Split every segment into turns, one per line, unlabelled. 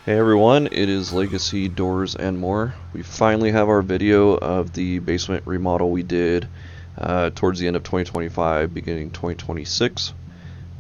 Hey everyone, it is Legacy Doors and More. We finally have our video of the basement remodel we did towards the end of 2025, beginning 2026.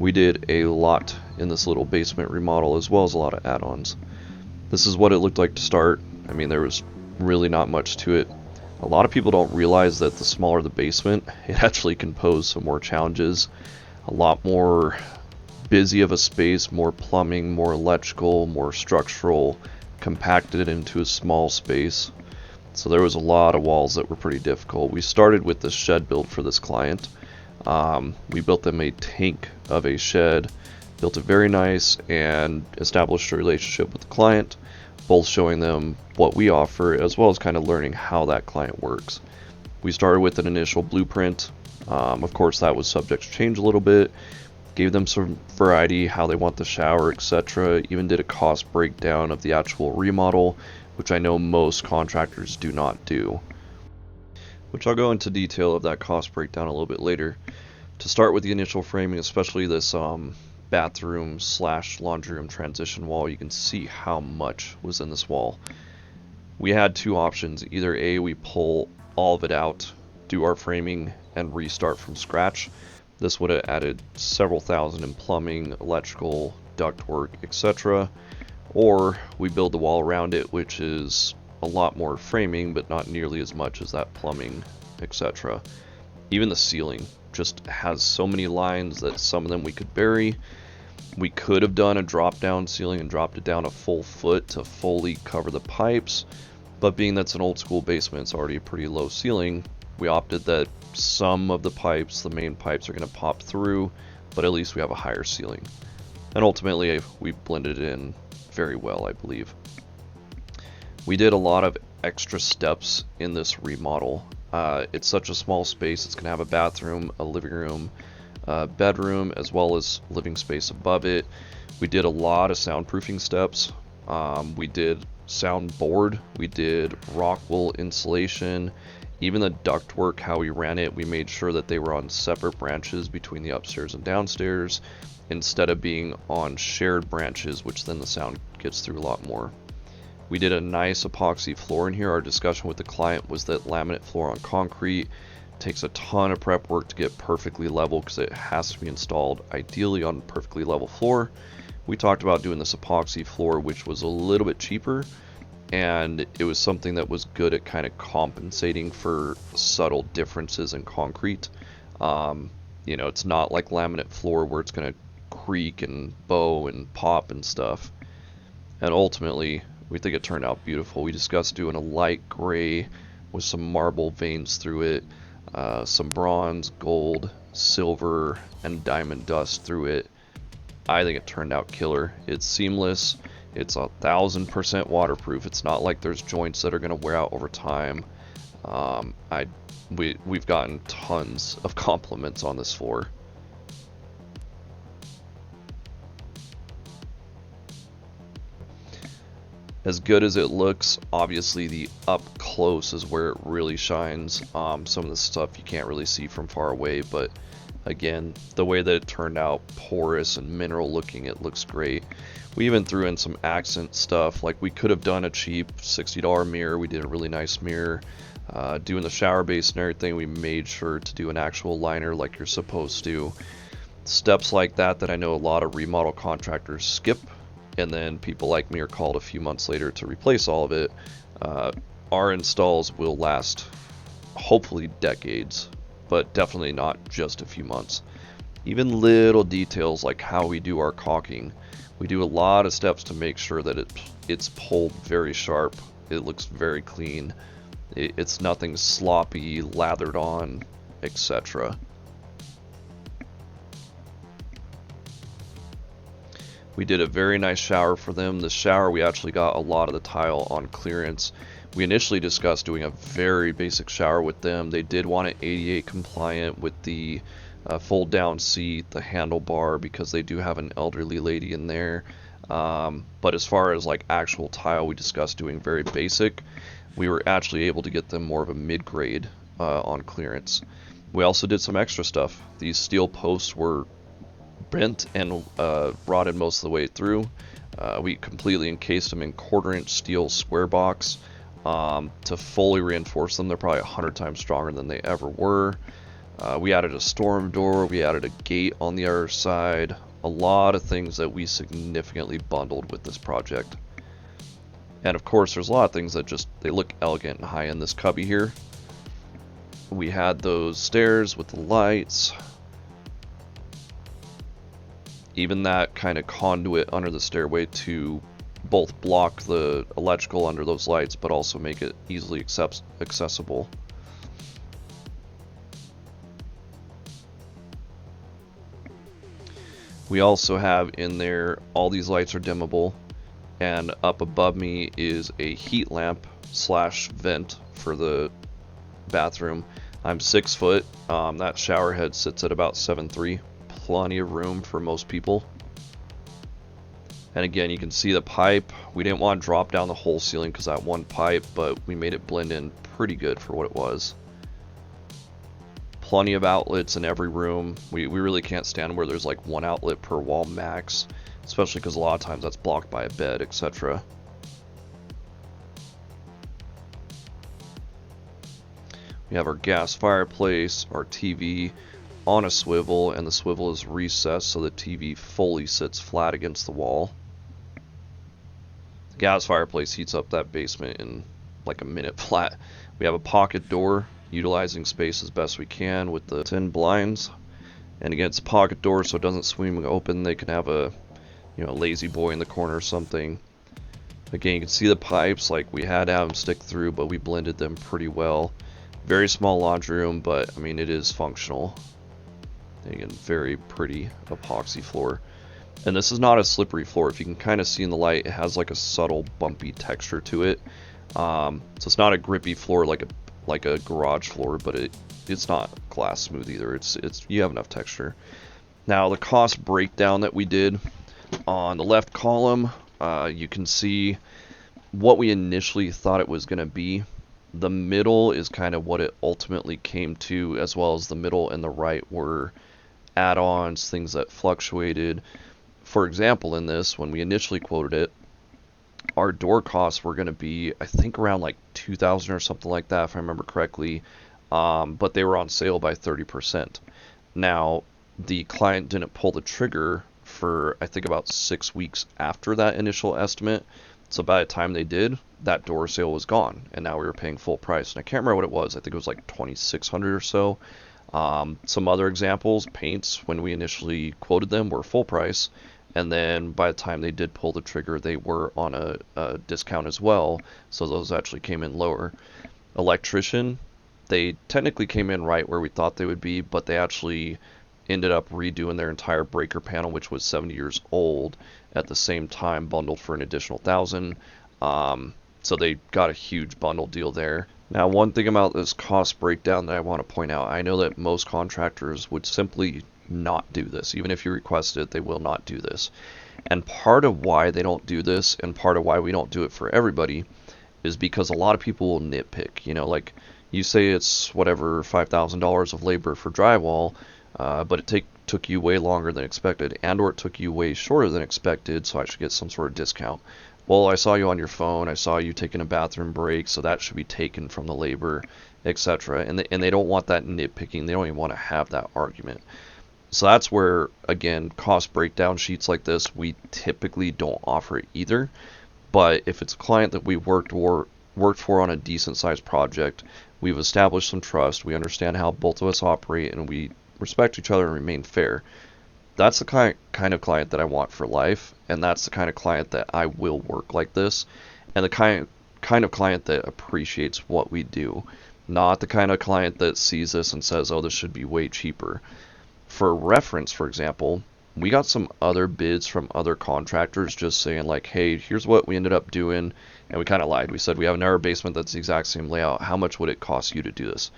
We did a lot in this little basement remodel as well as a lot of add-ons. This is what it looked like to start. I mean, there was really not much to it. A lot of people don't realize that the smaller the basement, it actually can pose some more challenges. A lot more busy of a space, more plumbing, more electrical, more structural, compacted into a small space. So there was a lot of walls that were pretty difficult. We started with this shed build for this client. We built them a tank of a shed, built it very nice, and established a relationship with the client, both showing them what we offer as well as kind of learning how that client works. We started with an initial blueprint. Of course, that was subject to change a little bit. Gave them some variety, how they want the shower, etc. Even did a cost breakdown of the actual remodel, which I know most contractors do not do. Which I'll go into detail of that cost breakdown a little bit later. To start with the initial framing, especially this bathroom slash laundry room transition wall, you can see how much was in this wall. We had two options. Either A, we pull all of it out, do our framing, and restart from scratch. This would have added several thousand in plumbing, electrical, ductwork, etc. Or we build the wall around it, which is a lot more framing, but not nearly as much as that plumbing, etc. Even the ceiling just has so many lines that some of them we could bury. We could have done a drop down ceiling and dropped it down a full foot to fully cover the pipes, but being that's an old school basement, it's already a pretty low ceiling. We opted that some of the pipes, the main pipes, are going to pop through, but at least we have a higher ceiling. And ultimately, we blended it in very well, I believe. We did a lot of extra steps in this remodel. It's such a small space. It's going to have a bathroom, a living room, a bedroom, as well as living space above it. We did a lot of soundproofing steps. We did soundboard. We did rock wool insulation. Even the ductwork, how we ran it, we made sure that they were on separate branches between the upstairs and downstairs instead of being on shared branches, which then the sound gets through a lot more. We did a nice epoxy floor in here. Our discussion with the client was that laminate floor on concrete takes a ton of prep work to get perfectly level because it has to be installed ideally on a perfectly level floor. We talked about doing this epoxy floor, which was a little bit cheaper, and it was something that was good at kind of compensating for subtle differences in concrete. It's not like laminate floor where it's going to creak and bow and pop and stuff. And ultimately, we think it turned out beautiful. We discussed doing a light gray with some marble veins through it, some bronze, gold, silver, and diamond dust through it. I think it turned out killer. It's seamless. It's 1,000% waterproof. It's not like there's joints that are going to wear out over time. We've gotten tons of compliments on this floor. As good as it looks, obviously the up close is where it really shines. Some of the stuff you can't really see from far away, but again, the way that it turned out, porous and mineral looking, it looks great. We even threw in some accent stuff, like we could have done a cheap $60 mirror. We did a really nice mirror. Doing the shower base and everything, we made sure to do an actual liner like you're supposed to. Steps like that I know a lot of remodel contractors skip, and then people like me are called a few months later to replace all of it. Our installs will last hopefully decades, but definitely not just a few months. Even little details like how we do our caulking. We do a lot of steps to make sure that it's pulled very sharp. It looks very clean. It's nothing sloppy, lathered on, etc. We did a very nice shower for them. The shower, we actually got a lot of the tile on clearance. We initially discussed doing a very basic shower with them. They did want it ADA compliant with the fold down seat, the handlebar, because they do have an elderly lady in there. But as far as like actual tile, we discussed doing very basic. We were actually able to get them more of a mid-grade on clearance. We also did some extra stuff. These steel posts were bent and rotted most of the way through. We completely encased them in 1/4-inch steel square box to fully reinforce them. They're probably 100 times stronger than they ever were. We added a storm door, we added a gate on the other side, a lot of things that we significantly bundled with this project. And of course there's a lot of things that just, they look elegant and high in this cubby here. We had those stairs with the lights. Even that kind of conduit under the stairway to both block the electrical under those lights, but also make it easily accessible. We also have in there, all these lights are dimmable, and up above me is a heat lamp slash vent for the bathroom. I'm 6 foot. That shower head sits at about 7'3". Plenty of room for most people. And again, you can see the pipe. We didn't want to drop down the whole ceiling because that one pipe, but we made it blend in pretty good for what it was. Plenty of outlets in every room. We really can't stand where there's like one outlet per wall max, especially because a lot of times that's blocked by a bed, etc. We have our gas fireplace, our TV on a swivel, and the swivel is recessed so the TV fully sits flat against the wall. The gas fireplace heats up that basement in like a minute flat. We have a pocket door, utilizing space as best we can with the tin blinds. And again, it's a pocket door so it doesn't swing open. They can have a, you know, lazy boy in the corner or something. Again, you can see the pipes, like we had to have them stick through, but we blended them pretty well. Very small laundry room, but I mean, it is functional. Again, very pretty epoxy floor. And this is not a slippery floor. If you can kind of see in the light, it has like a subtle bumpy texture to it. So it's not a grippy floor like a garage floor, but it's not glass smooth either. It's you have enough texture. Now the cost breakdown that we did on the left column, you can see what we initially thought it was going to be. The middle is kind of what it ultimately came to, as well as the middle and the right were add-ons, things that fluctuated. For example, in this, when we initially quoted it, our door costs were going to be, I think, around like $2,000 or something like that, if I remember correctly, but they were on sale by 30%. Now, the client didn't pull the trigger for, I think, about 6 weeks after that initial estimate. So by the time they did, that door sale was gone, and now we were paying full price. And I can't remember what it was. I think it was like $2,600 or so. Some other examples, paints, when we initially quoted them, were full price, and then by the time they did pull the trigger, they were on a discount as well, so those actually came in lower. Electrician, they technically came in right where we thought they would be, but they actually ended up redoing their entire breaker panel, which was 70 years old, at the same time, bundled for an additional $1,000. So they got a huge bundle deal there. Now, one thing about this cost breakdown that I want to point out, I know that most contractors would simply not do this. Even if you request it, they will not do this. And part of why they don't do this, and part of why we don't do it for everybody, is because a lot of people will nitpick. You know, like you say it's whatever, $5,000 of labor for drywall, but it took you way longer than expected, and or it took you way shorter than expected, so I should get some sort of discount. Well, I saw you on your phone, I saw you taking a bathroom break, so that should be taken from the labor, etc. And they don't want that nitpicking. They don't even want to have that argument. So that's where, again, cost breakdown sheets like this, we typically don't offer it either. But if it's a client that we worked for on a decent sized project, we've established some trust, we understand how both of us operate, and we respect each other and remain fair. That's the kind of client that I want for life, and that's the kind of client that I will work like this, and the kind of client that appreciates what we do, not the kind of client that sees this and says, oh, this should be way cheaper. For reference, for example, we got some other bids from other contractors just saying like, hey, here's what we ended up doing, and we kind of lied. We said we have an error basement that's the exact same layout. How much would it cost you to do this?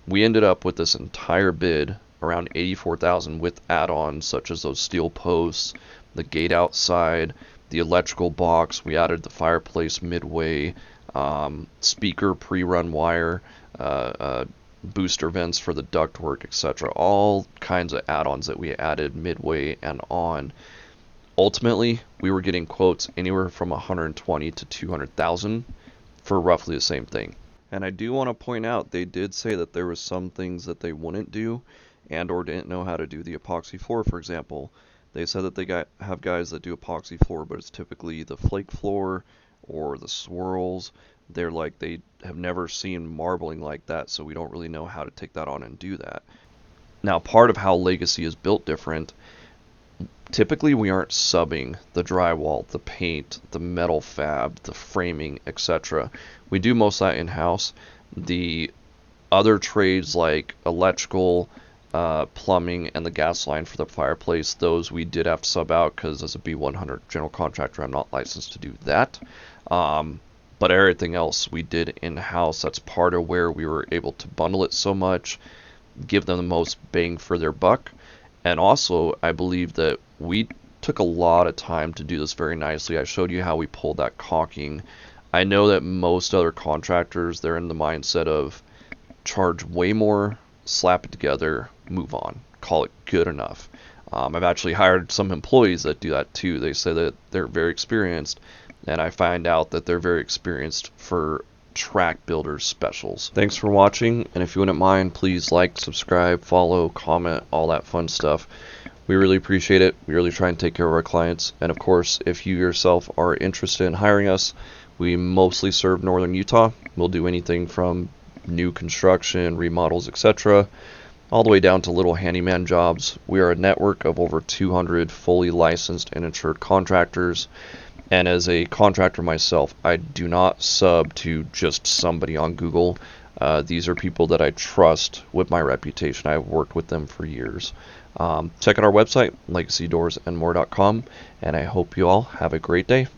We ended up with this entire bid around $84,000 with add-ons such as those steel posts, the gate outside, the electrical box. We added the fireplace midway, speaker pre-run wire, booster vents for the ductwork, etc. All kinds of add-ons that we added midway and on. Ultimately, we were getting quotes anywhere from 120 to 200,000 for roughly the same thing. And I do want to point out, they did say that there was some things that they wouldn't do and or didn't know how to do the epoxy floor, for example. They said that they have guys that do epoxy floor, but it's typically the flake floor or the swirls. They're like, they have never seen marbling like that, so we don't really know how to take that on and do that. Now, part of how Legacy is built different, typically we aren't subbing the drywall, the paint, the metal fab, the framing, etc. We do most of that in-house. The other trades like electrical, plumbing, and the gas line for the fireplace, those we did have to sub out because as a B100 general contractor, I'm not licensed to do that. But everything else we did in-house. That's part of where we were able to bundle it so much, give them the most bang for their buck. And also, I believe that we took a lot of time to do this very nicely. I showed you how we pulled that caulking. I know that most other contractors, they're in the mindset of charge way more, slap it together, move on, call it good enough. I've actually hired some employees that do that too. They say that they're very experienced, and I find out that they're very experienced for track builders specials. Thanks for watching, and if you wouldn't mind, please like, subscribe, follow, comment, all that fun stuff. We really appreciate it. We really try and take care of our clients. And of course, if you yourself are interested in hiring us, we mostly serve northern Utah. We'll do anything from new construction, remodels, etc., all the way down to little handyman jobs. We are a network of over 200 fully licensed and insured contractors. And as a contractor myself, I do not sub to just somebody on Google. These are people that I trust with my reputation. I've worked with them for years. Check out our website, legacydoorsandmore.com, and I hope you all have a great day.